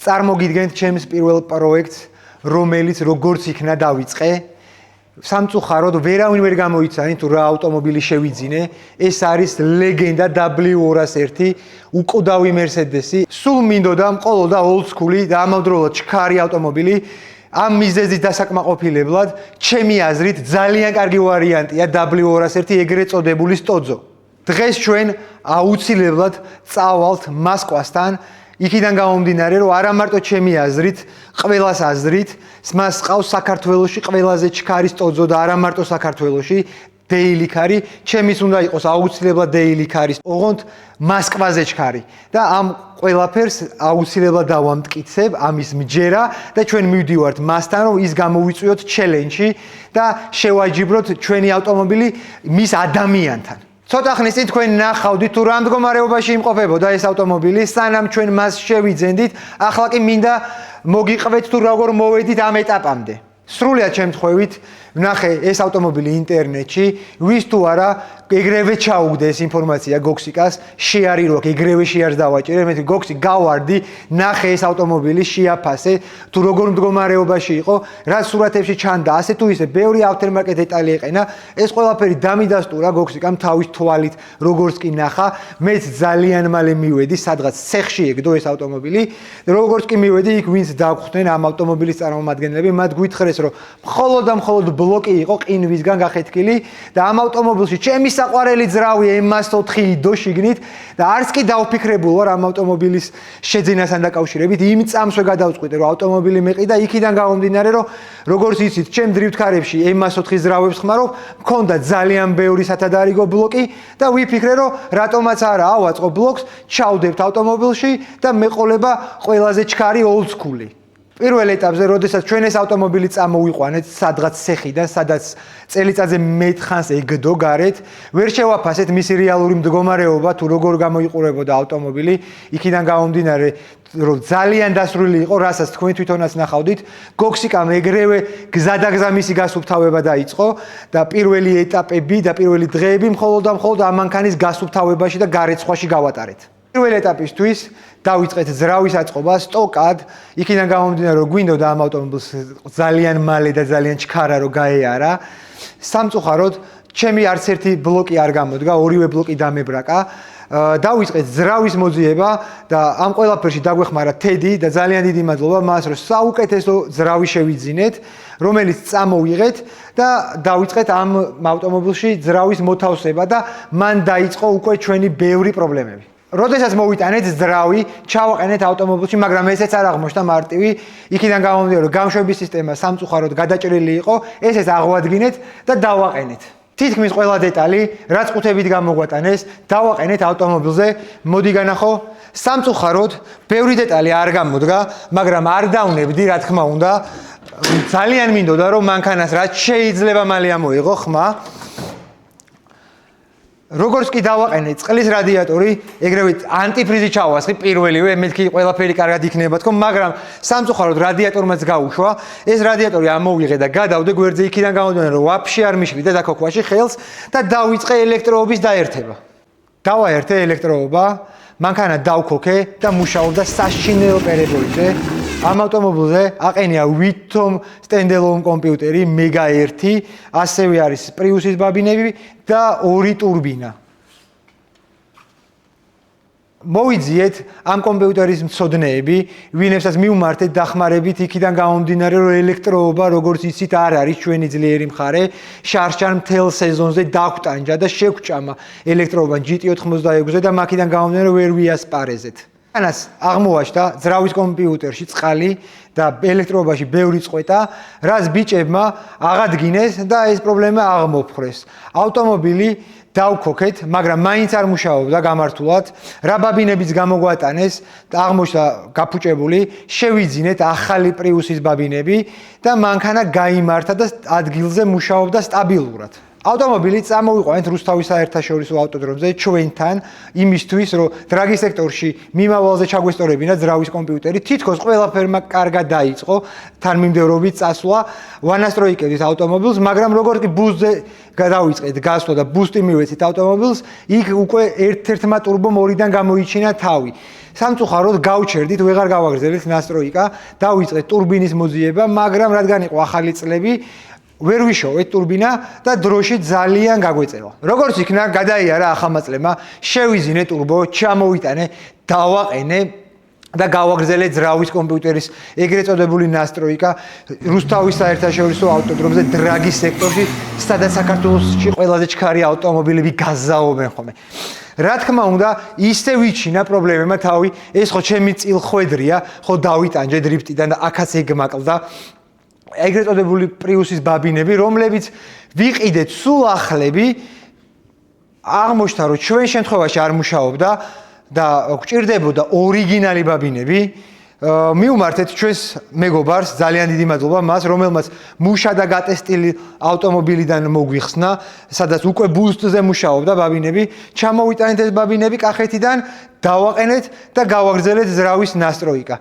წარმოგიდგენთ ჩემს პირველ პროექტს, რომელიც როგორც იქნა დავიწყე. სამწუხაროდ ვერავინ ვერ გამოიცანით თუ რა ავტომობილი შევიძინე. ეს არის ლეგენდა W201 უკვდავი Mercedes-ი. სულ მინდოდა მყოლოდა old school-ი და ამავდროულად ჩქარი ავტომობილი. ამ მიზეზის დასაკმაყოფილებლად, ჩემი აზრით, ძალიან კარგი ვარიანტია W201 ეგრეთ წოდებული სტოძო. დღეს ჩვენ აუცილებლად წავალთ მოსკოვსთან. იქიდან გამომდინარე, რომ არა მარტო ჩემი აზრით, ყველას აზრით, მას ყავს საქართველოში ყველაზე ჩქარი სტოძო და არა მარტო საქართველოში, daily car-ი, ჩემის უნდა იყოს აუცილებლად daily car-ის, ოღონდ მოსკოვაზე ჩქარი. და ამ ყველაფერს აუცილებლად დავამტკიცებ, ამის მჯერა და ჩვენ მივდივართ მასთან, რომ ის გამოვიწვიოთ challenge-ი და შევაჯიბროთ ჩვენი ავტომობილი მის ადამიანთან. ცოტა ხნის წინ თქვენ ნახავდით თუ რა მდგომარეობაში იმყოფებოდა ეს ავტომობილი, სანამ ჩვენ მას შევიძენდით, ახლა კი მინდა მოგიყვეთ თუ როგორ მოვედით ამ ეტაპამდე. სრულად შემთხვევით ვნახე ეს ავტომობილი ინტერნეტში, ვის თუ არა ეგრევე ჩაუგდე ეს ინფორმაცია გოქსიკას, შეარი რო ეგრევე შეარს დავაჭერე, მე გოქსი გავარდი, ნახე ეს ავტომობილი შეაფასე, თუ როგორ მდგომარეობაში იყო, რა სურათებში ჩანდა, ასე თუ ისე, ბევრი aftermarket დეტალი ეყენა, ეს ყველაფერი დამიდასტურა გოქსიკამ თავის თვალით, როგორც კი ნახა, მეც ძალიან მალე მივედი, სადღაც ცეხში ეგდო ეს ავტომობილი, როგორც კი მივედი, იქ ვინც დაგხვდნენ ამ ავტომობილის წარმომადგენლები, მათ გვითხრეს, რომ მხოლოდ ბლოკი იყო ყინვისგან გახეთქილი და ამ ავტომობილში ჩემი საყვარელი ძრავი M4 იდო შიგნით და არც კი დავფიქრებულ ვარ ამ ავტომობილის შეძენასთან დაკავშირებით, იმ წამსვე გადავწყვიტე, რომ ავტომობილი მეყიდა, იქიდან გამომდინარე, რომ როგორც იცით, ჩემ დრიფტ-ქარებში M4 ძრავებს ხმარობ, მქონდა ძალიან ბევრი სათადარიგო ბლოკი და ვიფიქრე, რომ რატომაც არა ავაწყო ბლოკს, ჩავდებთ ავტომობილში და მეყოლება ყველაზე ჩქარი old school-ი. პირველ ეტაპზე, როდესაც ჩვენ ეს ავტომობილი წამოვიყვანეთ სადღაც ცეხიდან, სადაც წელიწადზე მეტ ხანს ეგდო გარეთ, ვერ შევაფასეთ მისი რეალური მდგომარეობა, თუ როგორ გამოიყურებოდა ავტომობილი, იქიდან გამომდინარე, რომ ძალიან დასრული იყო, რასაც თქვენ თვითონაც ნახავდით, გოქსიკამ ეგრევე გზადაგზა მისი გასუფთავება დაიწყო და პირველი ეტაპები და პირველი დღეები მხოლოდ ამ მანქანის გასუფთავებაში და გარეცხვაში გავატარეთ. პირველ ეტაპისთვის დავიწყეთ ძრავის აწყობა სტოკად, იქიდან გამომდინარე, რომ გვინდოდა ამ ავტომობილს ძალიან მალე და ძალიან ჩქარა რომ გაეარა. სამწუხაროდ, ჩემი არც ერთი ბლოკი არ გამოდგა, ორივე ბლოკი დამებრაკა. დავიწყეთ ძრავის მოძიება და ამ ყველაფერში დაგვეხმარა თედი და ძალიან დიდი მადლობა მას, რომ საუკეთესო ძრავი შევიძინეთ, რომელიც წამოვიღეთ და დავიწყეთ ამ ავტომობილში ძრავის მოთავსება და მან დაიწყო უკვე ჩვენი ბევრი პრობლემები. როდესაც მოვიტანეთ ძრავი, ჩავაყენეთ ავტომობილში, მაგრამ ესეც არ აღმოჩნდა მარტივი. იქიდან გამომდინარე, რომ გამშვების სისტემა სამწუხაროდ გადაჭრილი იყო, ესეც აღვადგინეთ და დავაყენეთ. თითქმის ყველა დეტალი, რაც ყუთებით გამოგვატანეს, დავაყენეთ ავტომობილზე. მოდი განახო, სამწუხაროდ ბევრი დეტალი არ გამოდგა, მაგრამ არ დავნებდი, რა თქმა უნდა. ძალიან მინდოდა, რომ მანქანას რაც შეიძლება მალე ამოიღო ხმა. როგორც კი დავაყენე წყლის რადიატორი, ეგრევე ანტიფრიზი ჩავასხი პირველივე, მეთქი ყველაფერი კარგად იქნება თქო, მაგრამ სამწუხაროდ რადიატორმაც გაუშვა. ეს რადიატორი ამოვიღე და გადავდე გვერდზე, იქიდან გამომდინარე, რომ ვაფშე არ მიშლიდა დაქოქვაში ხელს და დავიწყე ელექტროობის დაერთება. დავაერთე ელექტროობა, მანქანა დავქოქე და მუშაობდა საშინელ პერებოლიზე. ამ ავტომობილზე აყენია Wittom standalone კომპიუტერი Mega 1, ასევე არის Prius-ის ბაბინები და 2 ტურბინა. მოვიძიეთ ამ კომპიუტერის მცოდნეები, ვინებსაც მივმართეთ დახმარებით, იქიდან გამომდინარე, რომ ელექტროობა, როგორც იცით, არ არის ჩვენი ძლიერი მხარე. შარშან მთელ სეზონზე დაგვტანჯა და შეგვჭამა ელექტროობა GT86-ზე და მაქედან გამომდინარე, ვერ ვიასპარეზეთ. ანას აღმოაჩნდა ძრავის კომპიუტერში წყალი და ელექტროობაში ბევრი წყვეტა, რაც ბიჭებმა აღადგინეს და ეს პრობლემა აღმოფხვრეს. ავტომობილი დავქოქეთ, მაგრამ მაინც არ მუშაობდა გამართულად. რა ბაბინებიც გამოგვატანეს და აღმოჩნდა გაფუჭებული, შევიძინეთ ახალი Prius-ის ბაბინები და მანქანა გაიმართა და ადგილზე მუშაობდა სტაბილურად. ავტომობილი წამოვიყვანეთ რუსთავის საერთაშორისო ავტოდრომზე ჩვენთან იმისთვის, რომ დრაგის სექტორში მიმავალზე ჩაგვესწორებინა ძრავის კომპიუტერი, თითქოს ყველაფერმა კარგად დაიწყო, თანმიმდევრობით წასვლა, ვანასტროიკებდით ავტომობილს, მაგრამ როგორც კი ბუსზე გადავიწყეთ გასვლა და ბუსტი მივეცით ავტომობილს, იქ უკვე ერთ-ერთმა ტურბომ ორიდან გამოიჩინა თავი. სამწუხაროდ გავჩერდით, ვეღარ გავაგრძელებთ ნასტროიკა, დავიწყეთ ტურბინის მოძიება, მაგრამ რადგან იყო ახალი წლები, ვერ ვიშოვეთ ტურბინა და დროში ძალიან გაგვეწევა. როგორც იქნა, გადაიარა ახალმაწლემა, შევიზინე ტურბო, ჩამოვიტანე, დავაყენე და გავაგრძელე ძრავის კომპიუტერის ეგრეთ წოდებული ნასტროიკა რუსთავის საერთაშორისო ავტოდრომზე დრაგის სექტორში, სადაც საქართველოში ყველაზე ჩქარი ავტომობილები გაზაობენ ხოლმე. რა თქმა უნდა, ისე ვიჩინა პრობლემებმა თავი, ეს ხო ჩემი წილხვედრია, ხო დავიტანჯე დრიფტიდან და აქაც ეგ მაკლდა. ეგრეთ წოდებული პრიუსის ბაბინები, რომლებიც ვიყიდეთ სულ ახლები, აღმოჩნდა, რომ ჩვენ შემთხვევაში არ მუშაობდა და გვჭირდებოდა ორიგინალი ბაბინები. მივმართეთ ჩვენს მეგობარს, ძალიან დიდი მადლობა მას, რომელმაც მუშა და გატესტილი ავტომობილიდან მოგვიხსნა, სადაც უკვე ბუსტზე მუშაობდა ბაბინები. ჩამოვიტანეთ ეს ბაბინები კახეთიდან, დავაყენეთ და გავაგრძელეთ ძრავის ნასტროიკა.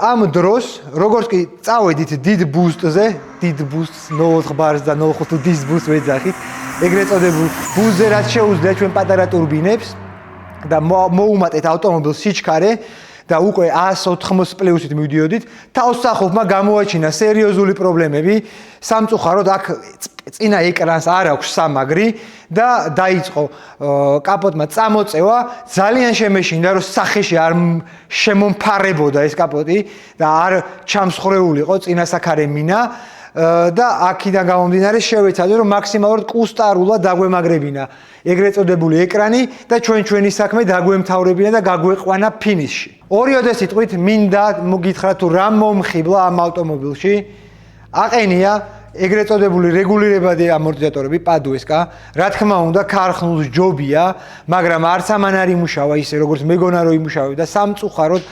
ამ დროს, როგორც კი წავედით დიდ ბუსტზე, დიდ ბუსტს 04 ბარს და 05 დის ბუსტს ვეძახით, ეგრეთ წოდებულ ბუსტზე რაც შეუძლია ჩვენ პატარა ტურბინებს და მოუმატეთ ავტომობილს სიჩქარე და უკვე 180 პლუსით მივდიოდით, თავსახობმა გამოაჩინა სერიოზული პრობლემები, სამწუხაროდ აქ წინა ეკრანს არ აქვს სამაგრი და დაიწყო კაპოტმა წამოწევა, ძალიან შემეშინდა, რომ სახეში არ შემომფარებოდა ეს კაპოტი და არ ჩამსხვრეულიყო წინა საქარე მინა და აქედან გამომდინარე შევეცადე, რომ მაქსიმალურად კუსტარულად დაგვემაგრებინა ეგრეთ წოდებული ეკრანი და ჩვენი საქმე დაგვემთავრებინა და გაგვეყვანა ფინიშში. ორიოდე სიტყვით მინდა მოგითხრათ თუ რა მომხიბლა ამ ავტომობილში. აყენია ეგრეთ წოდებული რეგულირებადი ამორტიზატორები პადუესკა, რა თქმა უნდა, ქარხნულს ჯობია, მაგრამ არც ამან არ იმუშავა ისე, როგორც მეგონა რომ იმუშავებდა, სამწუხაროდ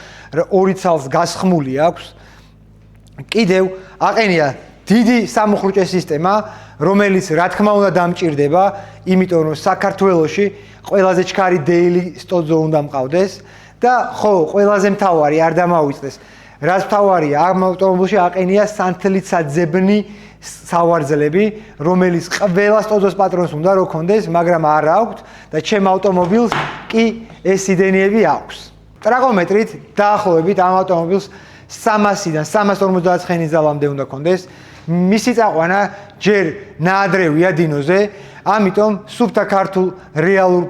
ორი ცალს გასხმული აქვს. კიდევ აყენია დიდი სამუხრუჭე სისტემა, რომელიც რა თქმა უნდა დამჭირდება, იმიტომ რომ საქართველოში ყველაზე ჩქარი დეილი სტოძო უნდა მყავდეს და ხო, ყველაზე მთავარი არ დამავიწყდეს. რაც მთავარია, ამ ავტომობილში აყენია სანთლისაძებნი სავარძლები, რომელიც ყველა სტოძოს პატრონს უნდა რომ ქონდეს, მაგრამ არ აქვს და ჩემ ავტომობილს კი ეს სიდენიები აქვს. ტრაკომეტრით დაახლოებით ამ ავტომობილს 300-დან 350 ცხენის ძალამდე უნდა ქონდეს. მისი წაყვანა ჯერ ნაადრევია დინოზე, ამიტომ სუფთა ქართულ რეალურ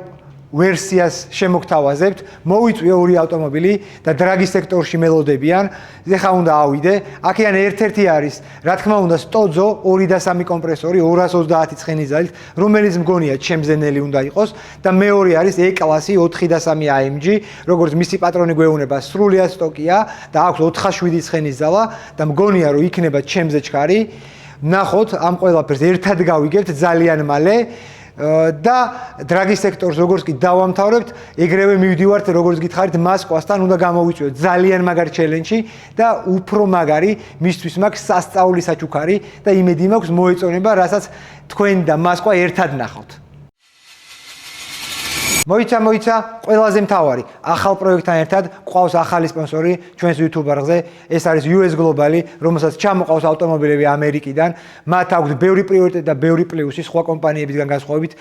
ვერსიას შემოგთავაზებთ. მოვიწვიე ორი ავტომობილი და დრაგის სექტორში მელოდებიან. ეხლა უნდა ავიდე. აქედან ერთ-ერთი არის, რა თქმა უნდა, სტოძო 2 და 3 კომპრესორი 230 ცხენის ძალით, რომელიც მგონია ჩემზე ნელი უნდა იყოს და მეორე არის E-კლასი 4 და 3 AMG, როგორც მისი პატრონი გვეუბნება, სრულიად სტოკია და აქვს 407 ცხენის ძალა და მგონია რომ იქნება ჩემზე ჩქარი. ნახოთ, ამ ყველაფერს ერთად გავიგებთ ძალიან მალე. და დრაგის სექტორს როგორც კი დავამთავრებთ, ეგრევე მივდივართ როგორც გითხარით მასკვასთან უნდა გამოვიწვიოთ ძალიან მაგარი ჩელენჯი და უფრო მაგარი მისთვის მაქვს სასწაული საჩუქარი და იმედი მაქვს მოეწონება, რასაც თქვენ და მასკვა ერთად ნახავთ. მოიცა, ყველაზე მთავარი, ახალ პროექტთან ერთად გვყავს ახალი სპონსორი ჩვენს YouTube არხზე, ეს არის US Global, რომელსაც ჩამოყავს ავტომობილები ამერიკიდან, მათ აქვს ბევრი პრიორიტეტი და ბევრი პლუსი სხვა კომპანიებისგან განსხვავებით.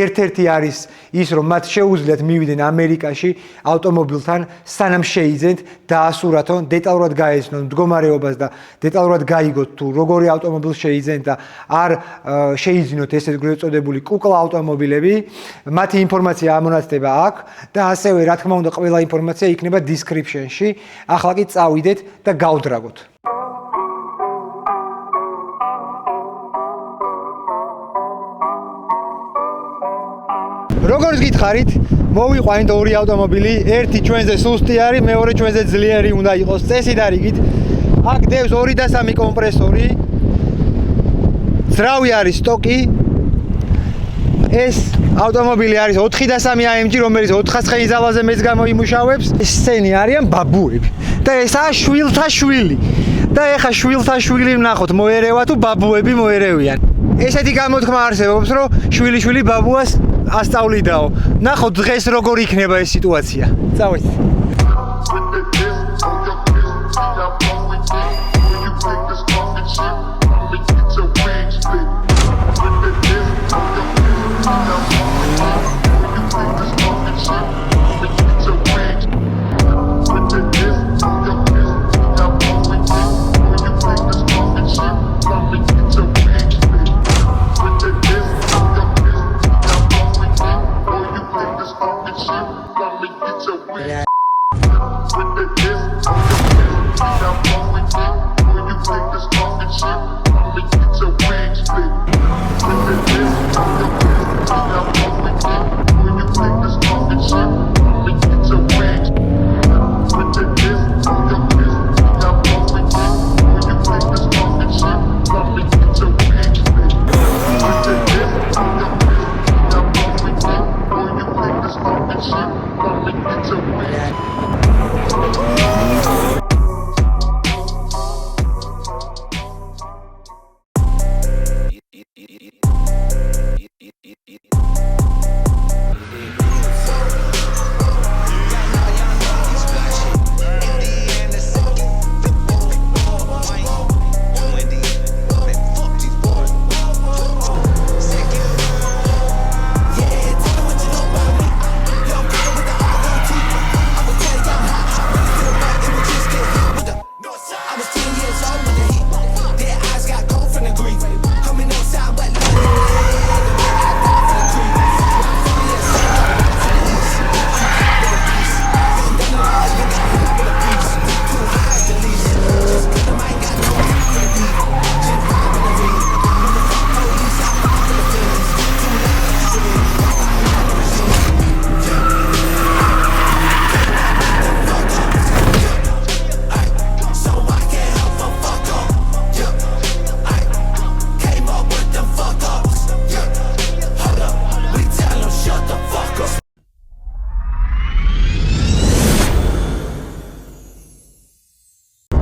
ერთ-ერთი არის ის, რომ მათ შეუძლიათ მივიდნენ ამერიკაში ავტომობილთან, სანამ შეიძენთ, დაასურათონ, დეტალურად გაეცნონ მდგომარეობას და დეტალურად გაიგოთ თუ როგორი ავტომობილი შეიძენთ და არ შეიძინოთ ესეთ ეგრეთ წოდებული კუკლა ავტომობილები. მათი ინფორმაცია ამონაცდება აქ და ასევე რა თქმა უნდა ყველა ინფორმაცია იქნება description-ში. ახლა კი წავიდეთ და გავდრაგოთ. როგორც გითხარით, მოვიყვანით ორი ავტომობილი, ერთი ჩვენზე სუსტი არის, მეორე ჩვენზე ძლიერი უნდა იყოს. წესით არიგით. აქ დევს 2 და 3 კომპრესორი. ძრავი არის სტოკი. ეს ავტომობილი არის 4 და 3 AMG, რომელიც 4 ცხენის ძალაზე მეც გამოიმუშავებს. ესენი არიან ბაბუები. და ესაა შვილთა შვილი. და ეხა შვილთა შვილი ვნახოთ, მოერევა თუ ბაბუები მოერევიან. ესეთი გამოთქმა არსებობს, რომ შვილი ბაბუას ასწავლიდაო. ნახოთ დღეს როგორ იქნება ეს სიტუაცია. წავით.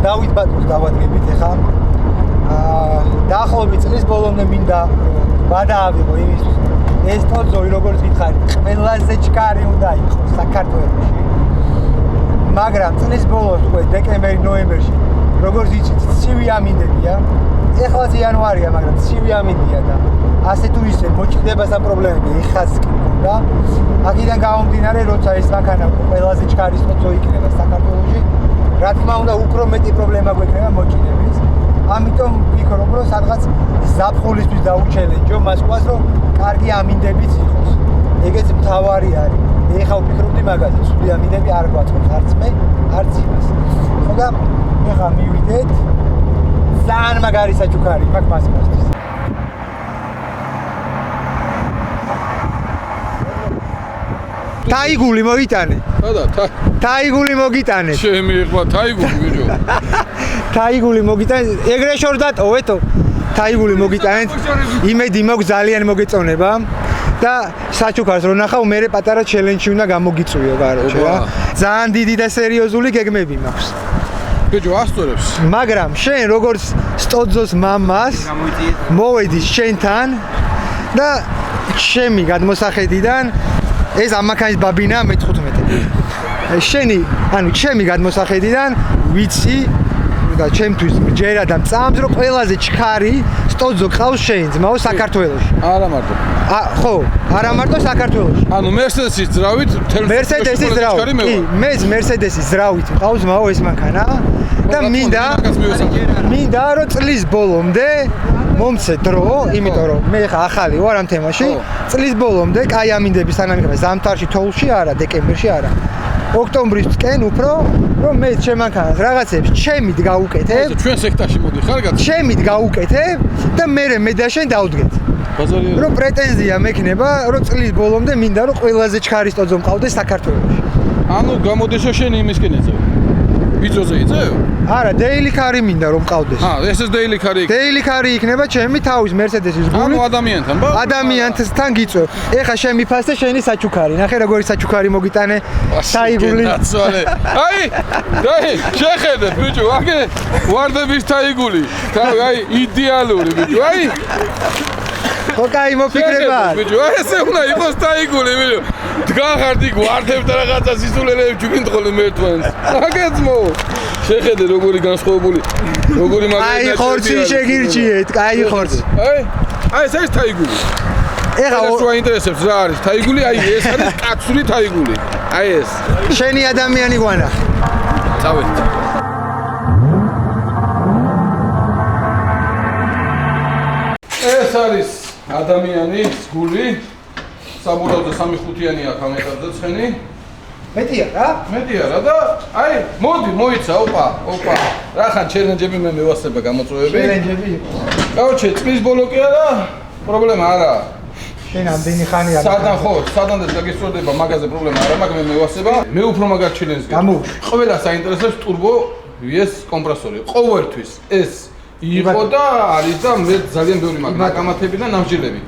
დავით ბატონს დავადგებით ახლა. დაახლოებით წლის ბოლომდე მინდა ვადაავიღო იმისთვის. ეს ტოძოი როგორც გითხარით, ყველაზე ჩქარი უნდა იყოს საქართველოში. მაგრამ წლის ბოლოს უკვე დეკემბერ-ნოემბერში როგორც იცით, ცივი ამინდებია. ეხლაც იანვარია, მაგრამ ცივი ამინდია და ასე თუ ისე მოჭდება სამ პრობლემები ეხაც კი მქონდა. აქედან გამომდინარე, როცა ეს მანქანა ყველაზე ჩქარი ტოძო იქნება საქართველოში, რა თქმა უნდა, უფრო მეტი პრობლემა გვექნება მოჭიდების. ამიტომ ვფიქრობ, რომ სადღაც ზაფხულისთვის დაუჩელენჯო მასკვას, რომ კარგი ამინდებიც იყოს. ეგეც მთავარი არის. ეხლა ვფიქრობდი მაგაზე, ცუდი ამინდები არ გვაწყობს არც მე, არც იმას. ხო და ეხლა მივიდეთ. ძალიან მაგარი საჩუქარი მაქვს მასკვასთვის. თაიგული მოიტანე. სადა? თაიგული მოგიტანე. ჩემი ეხლა თაიგული ბიჭო. თაიგული მოგიტანე. ეგრე შორ დატოვეთო. თაიგული მოგიტანეთ. იმედი მაქვს ძალიან მოგეწონება. და საჩუქარს რო ნახავ, მე პატარა ჩელენჯი უნდა გამოგიწვიო, კაროჩე რა. ძალიან დიდი და სერიოზული გეგმები მაქვს. ბიჭო, ასწორებს. მაგრამ შენ როგორც სტოძოს მამას მოვედის შენთან და ჩემი გადმოსახედიდან ეს ამაქანის ბაბინა მე-15. შენი, ანუ ჩემი გადმოსახედიდან ვიცი და ჩემთვის ჯერა და მწამს რომ ყველაზე ჩქარი სტოძო ყავს შენ ძმაო საქართველოში. არა მარტო. ხო, არა მარტო საქართველოში. ანუ მერსედესის ძრავით მერსედესის ძრავით. კი, მეც მერსედესის ძრავით ყავს ძმაო ეს მანქანა და მინდა რომ წლის ბოლომდე მომცე დრო, იმიტომ რომ მე ხა ახალი ვარ ამ თემაში. წლის ბოლომდე კაი ამინდების თანამიღება ზამთარში, თოვლში არა, დეკემბერში არა. ოქტომბრისკენ უფრო რომ მე შემანქანას რაღაცებს ჩემით გავუკეთებ. ჩვენ სექტაში მოდიხარ გაც. ჩემით გავუკეთებ და მე და შენ დავდგეთ. ბაზარია. რომ პრეტენზია მექნება, რომ წლის ბოლომდე მინდა რომ ყველაზე ჩქარი სტოძო მყავდეს საქართველოში. ანუ გამოდესო შენ იმისკენ ეწევ. ბიძოზე იწევ? არა, daily car-ი მინდა რომ მყავდეს. ესეც daily car-ი. daily car-ი იქნება ჩემი თავის Mercedes-ის გული. ანუ ადამიანთან ბა? ადამიანთან გიწევ. ეხა შენ მიფასე შენი საჩუქარი. ნახე როგორი საჩუქარი მოგიტანე. საიგული. აი, შეხედე ბიჭო, აგე ვარდების თაიგული. აი, იდეალური ბიჭო, აი. ხო, კაი მოფიქრება. ბიჭო, ესე უნდა იყოს თაიგული ბიჭო. დგახართ იქ ვარდებთ რაღაცა სისულელეები ჩუკინთხოლე მერტვენს. აგეცმო. შეხედე როგორი განსხვავებული. როგორი მაგარი. აი, ხორცი შეგირჩიეთ, კაი ხორცი. აი, ეს არის თაიგული. ეხა რა ინტერესებს რა არის თაიგული? აი, ეს არის კაცური თაიგული. აი ეს. შენი ადამიანი გვანა. წავედით. ეს არის ადამიანის გული. საბურავზე 3-5-იანი აქვს ამ ეტაპზე ცხენი. მეტია რა? მეტია რა და აი მოდი მოიცა ოპა. რახან ჩელენჯები მე მევასება გამოწვევები. ჩელენჯები იყო. გაუჩე წლის ბოლო კი არა? პრობლემა არა. შენ ამდენი ხანია. სადან და დაგისწორდება მაგაზე პრობლემა არა, მაგრამ მე მევასება. მე უფრო მაგარ ჩელენჯს გამოვში. ყველა საინტერესებს turbo VS კომპრესორი. ყოველთვის ეს იყო და არის და მე ძალიან ბევრი მაგ გამათები და ნამჯერები.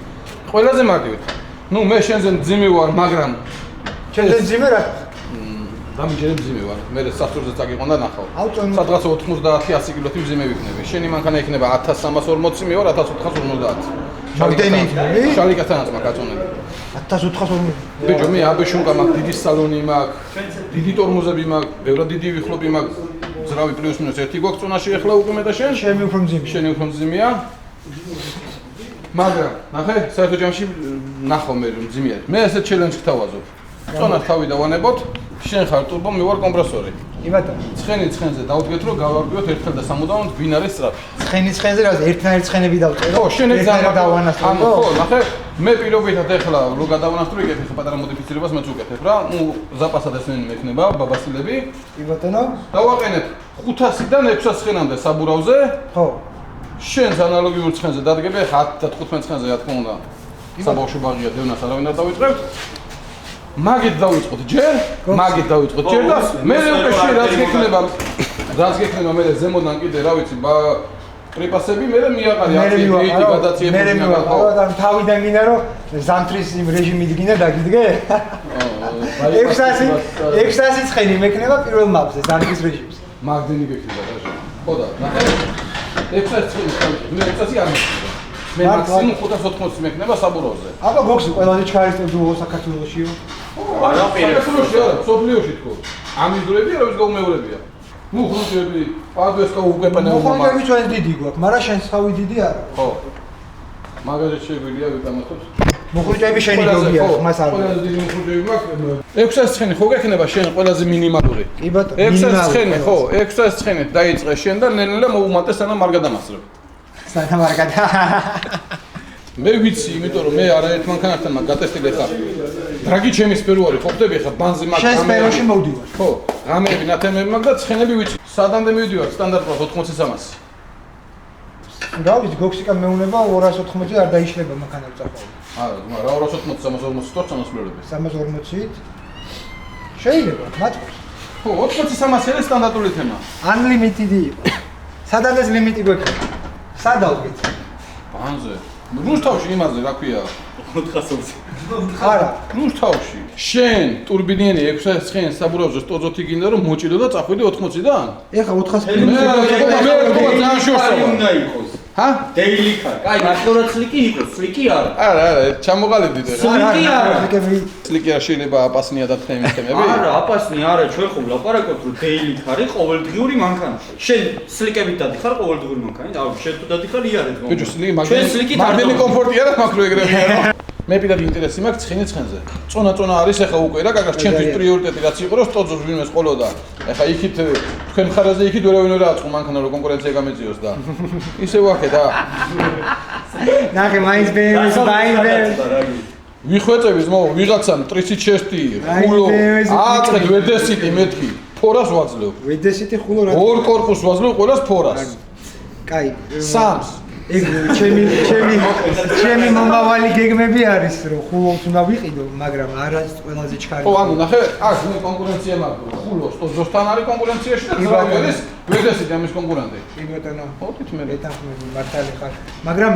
ყველაზე მაგივით. ნუ მე შენზე მძიმე ვარ, მაგრამ შენზე მძიმე რა? დამიჯერებ მძიმე ვარ. მე სასურზე წაგიყვან და ნახავ. სადღაც 90-100 კილოთი მძიმე ვიქნები. შენი მანქანა იქნება 1340, მე ვარ 1450. მაგდენი იქნები? შალიკათანაც მაგაწონები. 1440. ბიჭო, მე აბეშუნკა მაქვს, დიდი სალონი მაქვს, დიდი ტორმოზები მაქვს, ბევრად დიდი ვიხლობი მაქვს. ზრავი პლუს მინუს 1 გვაქვს წონაში ახლა უკვე მე და შენ? შენი უფრო მძიმე. შენი უფრო მძიმეა. მაგრამ, ნახე, საერთო ჯამში ნახო მე მძიმე არის. მე ესე ჩელენჯს გთავაზობ. წონას თავი დავანებოთ, შენ ხარ turbo, მე ვარ კომპრესორი. კი ბატონო. ცხენი-ცხენზე დავდგეთ რომ გავარკვიოთ ერთხელ და სამუდამოდ ვინ არის სწრაფი. ცხენი-ცხენზე რა ერთნაირ ცხენები დავწერო. ხო, შენ ეგ დავანასტრო. ხო, ნახე, მე პირობითად ახლა რო გადავანასტრო იგებ ხა პატარა მოდიფიცირებას მეც უკეთებ რა. ნუ ზაპასად ესენი მექნება, ბაბასილები. კი ბატონო. დავაყენებ 500-დან 600 ცხენამდე საბურავზე. ხო. შენს ანალოგიურ ცხენზე დადგები ხა 10-15 ცხენზე რა თქმა უნდა. საბავშვო ბაღია დევნას არავინ არ დავიწყებთ. მაგით დავიწყოთ ჯერ და მე უკვე შენ რაც გექნება მე ზემოდან კიდე რა ვიცი პრიპასები მე მიაყარი აქტივიტი გადაციებული მე მივაყავ და თავიდან გინდა რომ ზამთრის იმ რეჟიმით გინდა დაგიდგე 600 ცხენი მექნება პირველ მაპზე ზამთრის რეჟიმს მაგდენი გექნება რა ხო და ნახე 600 ცხენი მე 600 არ მექნება მე მაქსიმუმ 580 მექნება საბურავზე აბა ბოქსი ყველაზე ჩქარისტებულო საქართველოშიო არა პირდაპირ სოფლიოში თქო ამის დროები რა ვიცი გაუმეორებია ნუ ხრუნტები პადვესკა უკეპანებო მაგრამ ხრუნტები ჩვენ დიდი გვაქვს მაგრამ შენ თავი დიდი არა ხო მაგაზე შეგვიძლია ვიტანოთ მოხრუნტები შენი გოგია ხმას არ ყველაზე დიდი მოხრუნტები მაქვს 600 ცხენი ხო გექნება შენ ყველაზე მინიმალური კი ბატონო 600 ცხენი ხო 600 ცხენით დაიწყე შენ და ნელ-ნელა მოუმატე სანამ არ გადამასწრებ სანამ არ გადა მე ვიცი, იმიტომ რომ მე არაერთ მანქანასთან მაგ გატესტილი ხარ. დრაგი ჩემი სპერუარი ხო ხდები ხა ბანზე მაგ შენ სპეროში მოვდივარ. ხო, ღამეები, ნათემები მაგ და ცხენები ვიცი. სადამდე მივიდივარ სტანდარტულად 80-300. რა ვიცი, გოქსიკა მეუნება 280 არ დაიშლება მანქანა წახვალ. არა, რა 280 340 თორცანოს მერები. 340-ით შეიძლება, მათქოს. ხო, 80-300 არის სტანდარტული თემა. Unlimited-ი იყო. სადაც ლიმიტი გვექნება. სადავგეთ. ბანზე. რუსთავში იმაზე რა ქვია? 400-ზე. არა, რუსთავში. შენ ტურბინიანი 600 ცხენს საბურავზე სტოძოთი გინდა რომ მოჭიდო და წახვიდე 80-დან? ეხა 400 მე ძალიან შორსაა. უნდა იყოს. ჰა? Daily car. კაი, მაშინ სლიკი იყოს, სლიკი არა. არა, ჩამოყალიბდით ეხლა. სლიკი არა. სლიკი არ შეიძლება აპასნია და თემის თემები? არა, აპასნი არა, ჩვენ ხო ვლაპარაკობთ რომ daily car-ი ყოველდღიური მანქანა. შენ სლიკებით დადიხარ ყოველდღიური მანქანით, აუ, შენ თუ დადიხარ იარეთ მომო. ბიჭო, სლიკი მაგდენი კომფორტი არა მაქრო ეგრევე რა. მე პირად ინტერესი მაქვს ცხენი-ცხენზე. წონა არის ეხა უკვე რა, გაგას ჩემთვის პრიორიტეტი რაც იყო რომ სტოძოს ვინმეს ყოლოდა. ეხა იქით თქვენ მხარეზე იქით ვერავინ ვერ აწყო მანქანა რომ კონკურენცია გამეწიოს და ისე ვახე და ნახე მაინც ბეიმის ვიხვეწები ზმო ვიღაცამ ტრიცით შეშტი ხულო აწყეთ ვედესიტი მეთქი ფორას ვაძლევ ვედესიტი ხულო რა ორ კორპუსს ვაძლევ ყველას ფორას კაი სამს ეგ ჩემი მომავალი გეგმები არის რომ ხულოს უნდა ვიყიდო, მაგრამ არა ყველაზე ჩქარი. ხო, ანუ ნახე, აქ მე კონკურენცია მაქვს. ხულოს ზოსთან არის კონკურენციაში და ძრავი არის ვეგასით ამის კონკურენტი. კი ბატონო. ოდით მე ეთანხმები მართალი ხარ. მაგრამ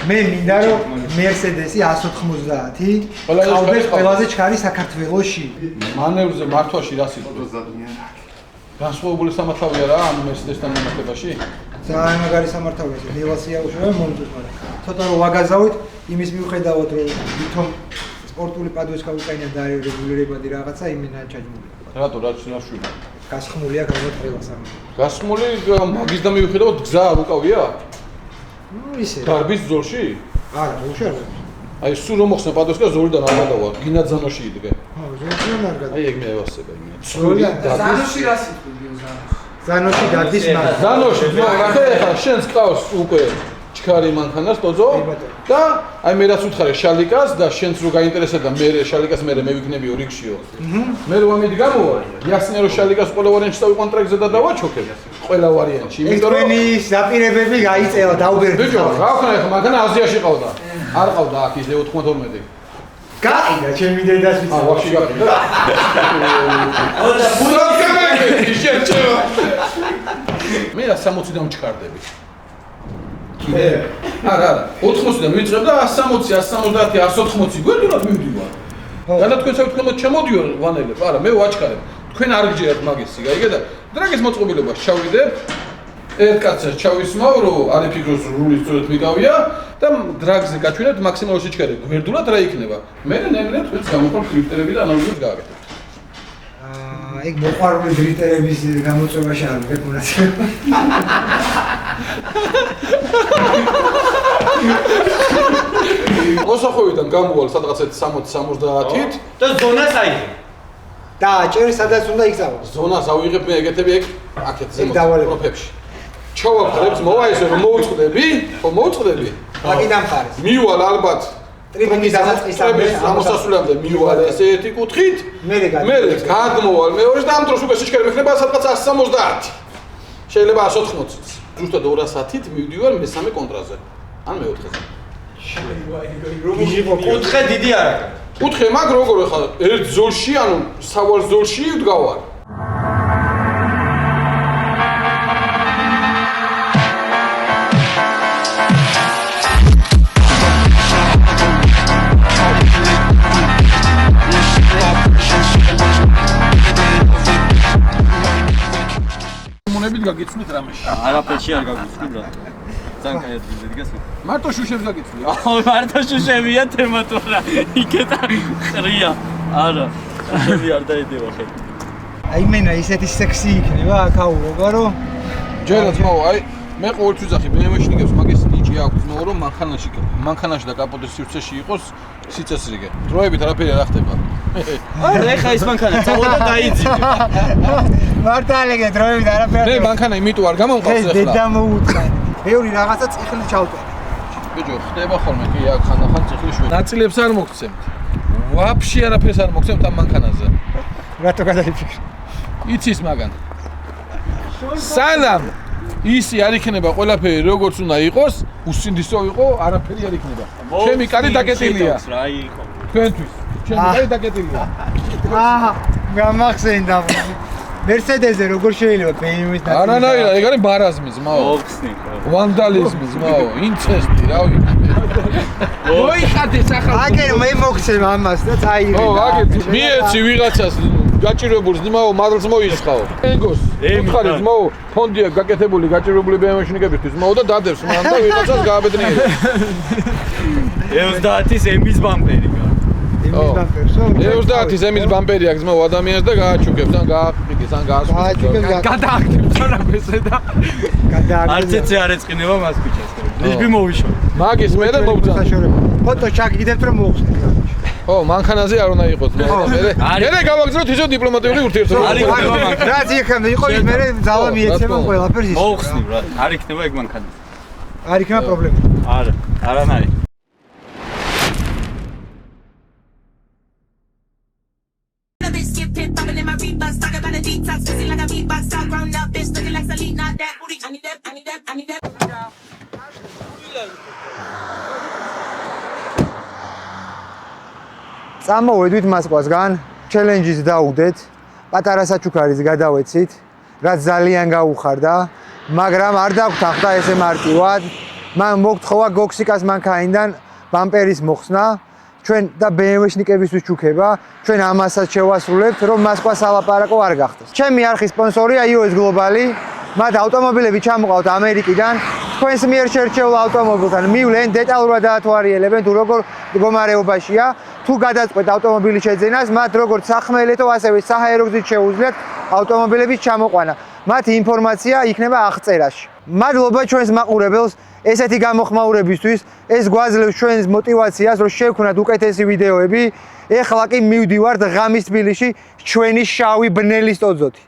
მე მინდა რომ Mercedes-ი 190 ყავდეს ყველაზე ჩქარი საქართველოში. მანევრზე მართვაში რა სიტყვა? განსხვავებული სამართავია რა ამ Mercedes-თან მიმართებაში? ძალიან მაგარი სამართავია, დილასია უშუალოდ მომწონს, მაგრამ ცოტა რომ ვაგაზავით, იმის მიუხედავად რომ ვითომ სპორტული პადუეს გავიყენებ და არის რეგულირებადი რაღაცა, იმენა ჩაჯმული. რატო რა შვილი? გასხმულია გამოწყებას ამ. გასხმული მაგის და მიუხედავად გზა არ უკავია? ისე. დარბის ზოლში? არა, უშუალოდ. აი სულ რომ მოხსნა პადოსკა ზოლიდან არ გადავა, გინა ძანოში იდგე. ხო, ზოლიდან არ გადავა. აი ეგ მე ევასება იმენ. ზანოში რა სიტყვია ზანოში? ზანოში დადის მაგ. ზანოში, ნახე ხა შენს ყავს უკვე ჩქარი მანქანას ტოძო და აი მე რაც უთხარი შალიკას და შენს რო გაინტერესებდა მე შალიკას მე ვიქნებიო რიქშიო. მე რომ ამით გამოვა, იასნე რომ შალიკას ყველა ვარიანტში დავიყვან ტრეკზე და დავაჩოქებ. ყველა ვარიანტში, იმიტომ რომ თქვენი ზაპირებები გაიწევა დაუბერდი. ბიჭო, რა ხნა ხა მანქანა აზიაში ყავდა. არ ყავდა აქ ისე 92. გაყიდა ჩემი დედას ვიცი. ვაფშე გაყიდა. და ბულაკები შეჭევა. მე 160-დან ვჩქარდები. კიდე? არა, 80-დან ვიწყებ და 160, 170, 180 გვერდულად მივდივარ. და თქვენ საერთოდ ჩემოდიო ვანელებ, არა, მე ვაჩქარებ. თქვენ არ გჯერათ მაგის, გაიგე და დრაგის მოწყობილობას ჩავიდებ. ერთ კაცს ჩავისმავ, რომ არ იფიქროს რული სწორად მიგავია და დრაგზე გაჩვენებთ მაქსიმალურში ჩქარე. გვერდულად რა იქნება? მე ნემლებ თქვენს გამოყოლ კრიპტერები და ანალიზებს გააკეთებ. ეგ მოყვარული დრიტერების გამოწვევაში არ ვიყავ მონაცემები. მოსახოვიდან გამოვალ სადღაცეთ 60-70-ით და ზონას აიღე. და ჭერ სადაც უნდა იგზავნო. ზონას ავიღებ მე ეგეთები ეგ აქეთ ზემოთ დავალებ. პროფებში. ჩავაფრებს მოვა ისე რომ მოუწყდები, ხო მოუწყდები. მაგიდან მხარეს. მივალ ალბათ ტრიბუნის დასაწყისამდე ამოსასვლელამდე მივალ ესე ერთი კუთხით. მე გადმოვალ მეორე და ამ დროს უკვე სიჩქარე მექნება სადღაც 170. შეიძლება 180-იც. ზუსტად 200-ით მივდივარ მესამე კონტრაზე. ან მეოთხეზე. კუთხე დიდი არ აქვს. კუთხე მაგ როგორ ხარ? ერთ ზოლში, ანუ სავალ ზოლში ვდგავარ. მონებით გაგიცნით რამეში. არაფერში არ გაგვიცნი ბრატ. ძალიან კაი ადგილი დგას. მარტო შუშებს გაგიცნი. აუ მარტო შუშებია თემატურა. იქეთა ყრია. არა. შუშები არ დაედევა ხე. აი მენა ისეთი სექსი იქნება აქაურობა რომ ჯერაც მოვა, აი მე ყოველთვის ვიძახი BMW-ში ნიგებს მაგის ნიჭი აქვს, ნუ რომ მანქანაში და კაპოტის სივრცეში იყოს სიწესრიგე. დროებით არაფერი არ ხდება. არა, ეხა ის მანქანა წავა და დაიძინე. მართალია დროებით არაფერი. მე მანქანა იმიტომ არ გამომყავს ახლა. დედა მოუწყე. ბევრი რაღაცა წიხლით ჩავტვე. ბიჭო, ხდება ხოლმე კი აქ ხანდახან წიხლი შველი. ნაწილებს არ მოგცემთ. ვაფშე არაფერს არ მოგცემთ ამ მანქანაზე. რატო გადაიფიქრე? იცის მაგან. სანამ ისი არ იქნება ყველაფერი როგორც უნდა იყოს, უსინდისო იყო, არაფერი არ იქნება. ჩემი კარი დაკეტილია. რა იყო? თქვენთვის. ჩემი კარი დაკეტილია. აჰა, გამახსენდა. Mercedes-ზე როგორ შეიძლება BMW-ს და არანაირად, ეგ არის მარაზმი, ზმაო. ოქსნი ხო. ვანდალიზმი, ზმაო, ინცესტი, რა ვიცი. მოიხადეს ახლა. აგერ მე მოგცემ ამას და წაიღე. ო, აგერ მიეცი ვიღაცას გაჭირებულს, ზმაო, მადლს მოისხაო. ენგოს, უთხარი ზმაო, ფონდია გაკეთებული გაჭირებული BMW-ში ნიკებისთვის, ზმაო და დადებს მან და ვიღაცას გააბედნიერებს. 70-ის ემის ბამპერი. 70-ის ემის ბამპერი აქვს ზმაო ადამიანს და გააჩუქებს, ან გააყრიგეს, ან გაასვლის. გადააგდებს თორაკესე და გადააგდებს. არცეცე არ ეწყინება მას ქუჩას. ლიშბი მოვიშო. მაგის მე და მოვძან. ფოტო ჩაგიგდებთ რომ მოუხსნით. ო, მანქანაზე არ უნდა იყოს მე. მე გავაგზავნოთ ისო დიპლომატიური ურთიერთობა. რაც იქნება იყო ის მე ძალა მიეცემა ყველაფერს ის. მოუხსნი რა. არ იქნება ეგ მანქანა. არ იქნება პრობლემა. არა, არანაირი. Detox, feeling like a beatbox, all grown up, bitch looking like Selena. That booty, I need that. წამოვედით მოსკოვსგან, ჩელენჯის დაუდეთ, პატარა საჩუქარის გადავეცით, რაც ძალიან გაუხარდა, მაგრამ არ დაგვრთახდა ესე მარტივად. მან მოგთხოვა გოქსიკას მანქანიდან ბამპერის მოხსნა, ჩვენ და BMW-შნიკებისთვის ჩუქება, ჩვენ ამასაც შევასრულებთ, რომ მოსკვა სალაპარაკო არ გახდეს. ჩემი არხის სპონსორია iOS Global, მათ ავტომობილები ჩამოყავთ ამერიკიდან. თქვენს მიერ შერჩეულ ავტომობილთან მივლენ, დეტალურად დაათვალიერებენ თუ როგორ მდგომარეობაშია. თუ გადაწყვეტ ავტომობილის შეძენას, მათ როგორც სახმელეთო, ასევე საჰაერო გზით შეუძლიათ ავტომობილების ჩამოყვანა. მათი ინფორმაცია იქნება აღწერაში. მადლობა ჩვენს მაყურებელს ესეთი გამოხმაურებისთვის. ეს გვაძლევს ჩვენს мотивაციას, რომ შევქმნათ უკეთესი ვიდეოები. ეხლა კი მივდივართ ღამის თბილისში ჩვენი შავი ბნელი სტოძოთი.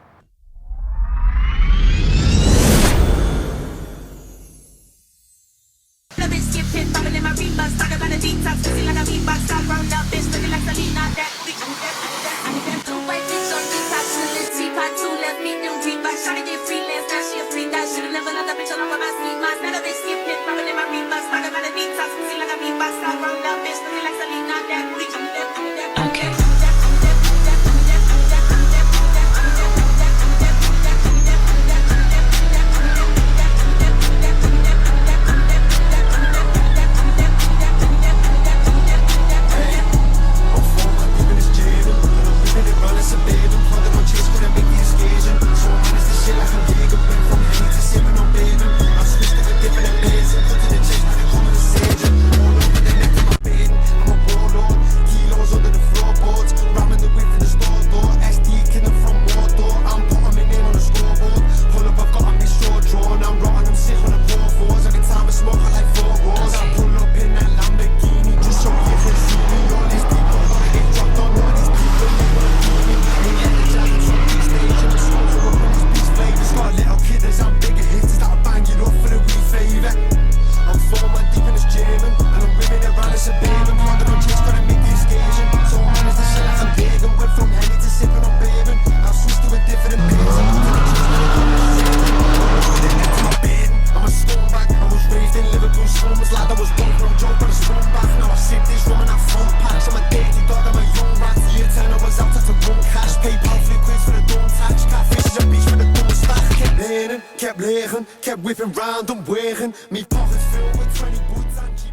Kept whipping round and wearing me pockets filled with 20 boots and